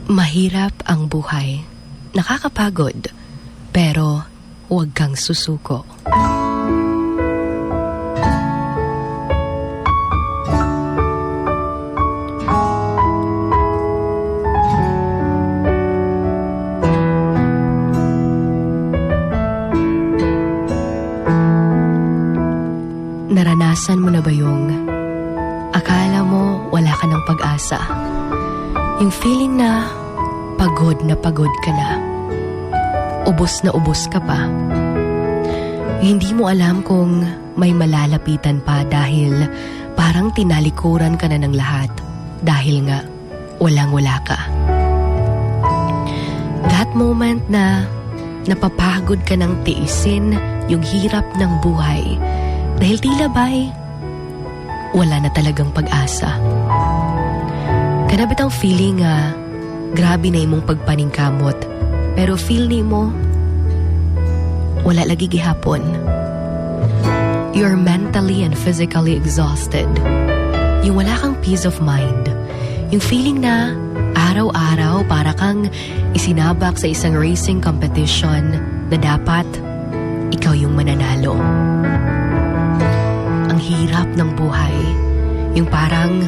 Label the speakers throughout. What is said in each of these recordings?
Speaker 1: Mahirap ang buhay. Nakakapagod. Pero huwag kang susuko. Naranasan mo na ba yung akala mo wala ka ng pag-asa? Yung feeling na pagod ka na. Ubos na ubos ka pa. Hindi mo alam kung may malalapitan pa dahil parang tinalikuran ka na ng lahat dahil nga walang-wala ka. That moment na napapagod ka ng tiisin yung hirap ng buhay dahil tila ba'y wala na talagang pag-asa. Kanabit ang feeling grabe na imong pagpaningkamot pero feel ni mo wala lagi gihapon. You're mentally and physically exhausted. Yung wala kang peace of mind. Yung feeling na araw-araw para kang isinabak sa isang racing competition na dapat ikaw yung mananalo. Ang hirap ng buhay. Yung parang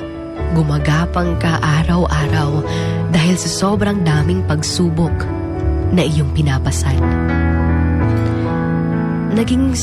Speaker 1: gumagapang ka araw-araw dahil sa sobrang daming pagsubok na iyong pinapasan. Naging